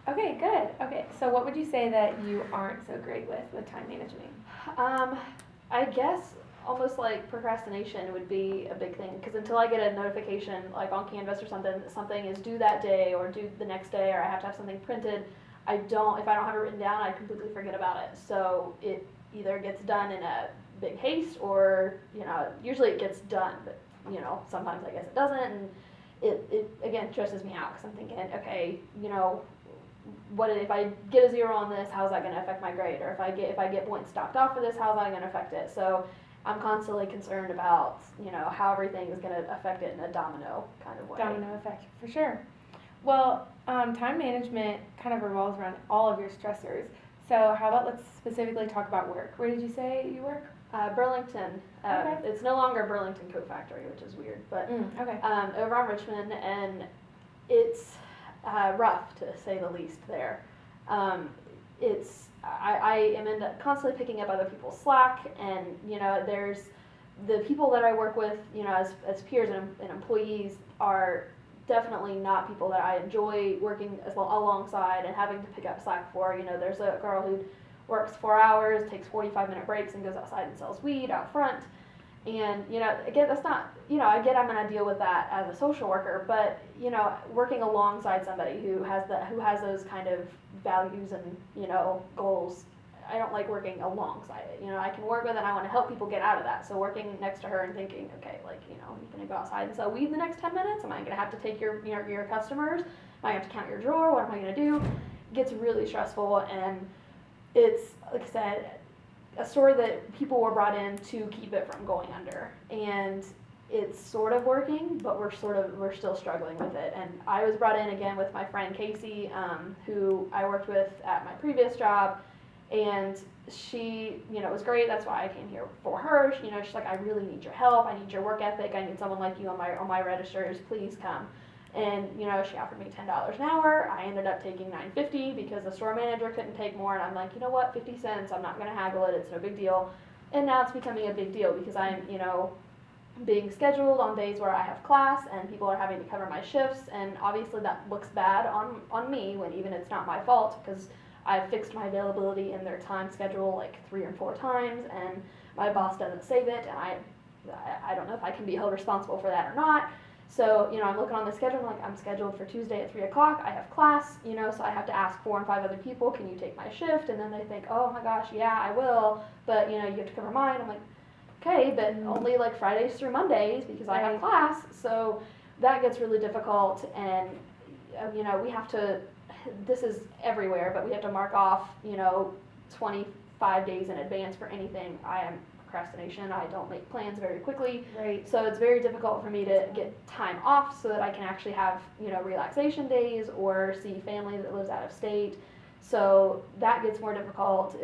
Okay, good. Okay, so what would you say that you aren't so great with time management? Um, I guess almost like procrastination would be a big thing because until I get a notification like on Canvas or something, something is due that day or due the next day, or I have to have something printed. If I don't have it written down, I completely forget about it. So it either gets done in a big haste or, usually it gets done, but, sometimes I guess it doesn't. And it again stresses me out because I'm thinking, okay, what if I get a 0 on this? How's that going to affect my grade? Or if I get points stocked off for this, how's that going to affect it? So I'm constantly concerned about how everything is going to affect it in a domino kind of way. Domino effect, for sure. Well, time management kind of revolves around all of your stressors. So how about let's specifically talk about work. Where did you say you work? Burlington. Okay. It's no longer Burlington Coat Factory, which is weird, but Okay. over on Richmond, and it's rough to say the least there. I am constantly picking up other people's slack, and there's the people that I work with, as peers and employees are definitely not people that I enjoy working alongside and having to pick up slack for. There's a girl who works 4 hours, takes 45-minute breaks, and goes outside and sells weed out front. And, again, that's not, I get I'm going to deal with that as a social worker, but, working alongside somebody who has those kind of values and, goals, I don't like working alongside it. I can work with it and I want to help people get out of that. So working next to her and thinking, okay, you're going to go outside and sell weed in the next 10 minutes? Am I going to have to take your customers? Am I going to have to count your drawer? What am I going to do? It gets really stressful, and it's, like I said, a store that people were brought in to keep it from going under, and it's sort of working, but we're still struggling with it. And I was brought in again with my friend Casey, who I worked with at my previous job, and she, was great. That's why I came here for her. She's like, I really need your help. I need your work ethic. I need someone like you on my registers. Please come. And she offered me $10 an hour. I ended up taking $9.50 because the store manager couldn't take more. And I'm like, you know what, 50 cents. I'm not going to haggle it. It's no big deal. And now it's becoming a big deal because I'm being scheduled on days where I have class and people are having to cover my shifts. And obviously that looks bad on me when even it's not my fault, because I've fixed my availability in their time schedule like 3 or 4 times, and my boss doesn't save it, and I don't know if I can be held responsible for that or not. So, I'm looking on the schedule, I'm like, I'm scheduled for Tuesday at 3 o'clock, I have class, so I have to ask 4 and 5 other people, can you take my shift? And then they think, oh my gosh, yeah, I will, but, you have to cover mine. I'm like, okay, but only like Fridays through Mondays because I have class. So that gets really difficult, and, we have to, this is everywhere, but we have to mark off, 25 days in advance for anything. I am procrastination. I don't make plans very quickly. Right. So it's very difficult for me to get time off so that I can actually have, relaxation days or see family that lives out of state. So that gets more difficult.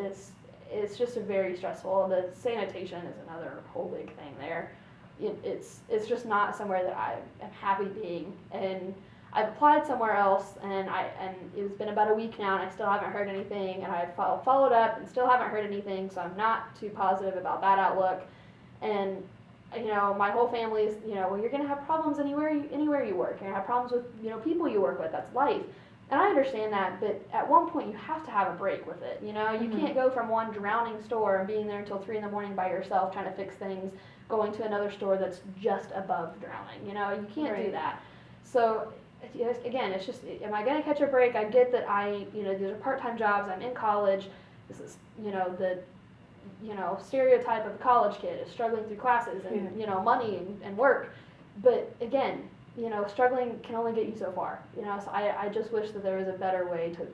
It's just a very stressful. The sanitation is another whole big thing there. It's just not somewhere that I am happy being. And I've applied somewhere else, and it's been about a week now, and I still haven't heard anything, and I've followed up and still haven't heard anything, so I'm not too positive about that outlook. And my whole family is, well, you're going to have problems anywhere you work. You're going to have problems with, people you work with. That's life. And I understand that, but at one point you have to have a break with it. You can't go from one drowning store and being there until 3 in the morning by yourself trying to fix things, going to another store that's just above drowning. You can't do that. So again, it's just, am I going to catch a break? I get that these are part-time jobs. I'm in college. This is, the, stereotype of a college kid is struggling through classes and, money and work. But again, struggling can only get you so far, so I just wish that there was a better way to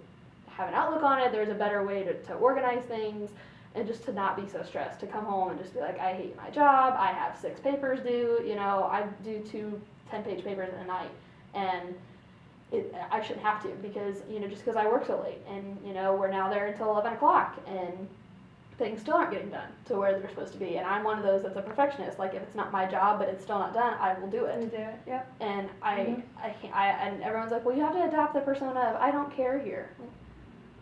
have an outlook on it. There's a better way to organize things, and just to not be so stressed, to come home and just be like, I hate my job, I have 6 papers due, I do 2 10-page papers in a night, and I shouldn't have to, because, just because I work so late, and, we're now there until 11 o'clock, and things still aren't getting done to where they're supposed to be. And I'm one of those that's a perfectionist. Like, if it's not my job but it's still not done, I will do it. You do it, yep. And I can't, and everyone's like, well, you have to adopt the persona of, I don't care here.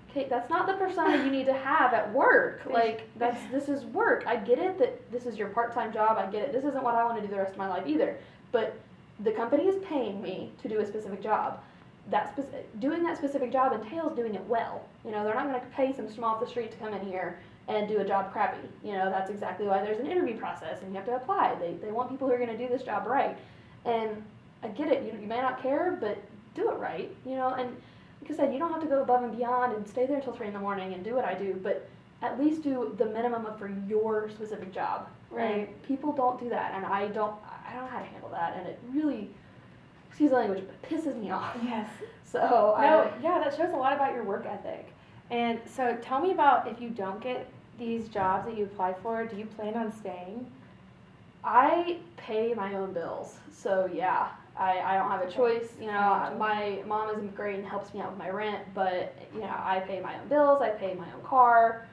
Okay, that's not the persona you need to have at work. Like, this is work. I get it that this is your part-time job. I get it. This isn't what I want to do the rest of my life either. But the company is paying me to do a specific job. doing that specific job entails doing it well. You know, they're not going to pay some schmo off the street to come in here and do a job crappy. You know, that's exactly why there's an interview process and you have to apply. They want people who are going to do this job right. And I get it, you may not care, but do it right, you know, and like I said, you don't have to go above and beyond and stay there until 3 in the morning and do what I do, but at least do the minimum for your specific job. Right. And people don't do that, and I don't know how to handle that, and it really, excuse the language, but pisses me off. Yes. So Yeah, that shows a lot about your work ethic. And so tell me about if you don't get these jobs that you apply for, do you plan on staying? I pay my own bills, so yeah, I don't have a choice. You know, my mom is great and helps me out with my rent, but you know, I pay my own bills, I pay my own car,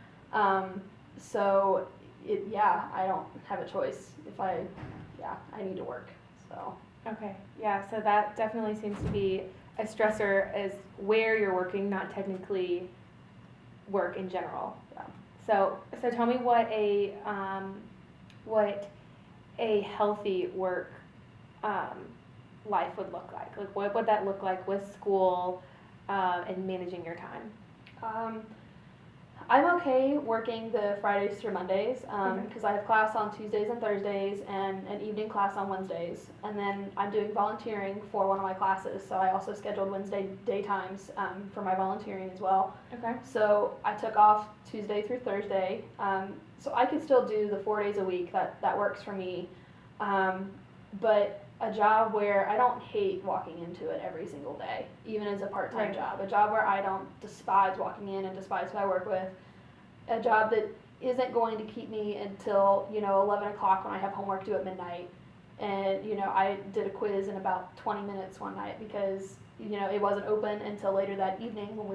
so I don't have a choice. I need to work. So Okay, yeah, so that definitely seems to be a stressor as where you're working, not technically work in general. Yeah. So tell me what a healthy work life would look like. Like what would that look like with school and managing your time? I'm okay working the Fridays through Mondays Okay. because I have class on Tuesdays and Thursdays and an evening class on Wednesdays. And then I'm doing volunteering for one of my classes, so I also scheduled Wednesday daytimes for my volunteering as well. Okay. So I took off Tuesday through Thursday, so I could still do the 4 days a week. That works for me. But a job where I don't hate walking into it every single day, even as a part-time Right. job. A job where I don't despise walking in and despise who I work with. A job that isn't going to keep me until 11 o'clock when I have homework due at midnight. And I did a quiz in about 20 minutes one night because it wasn't open until later that evening when we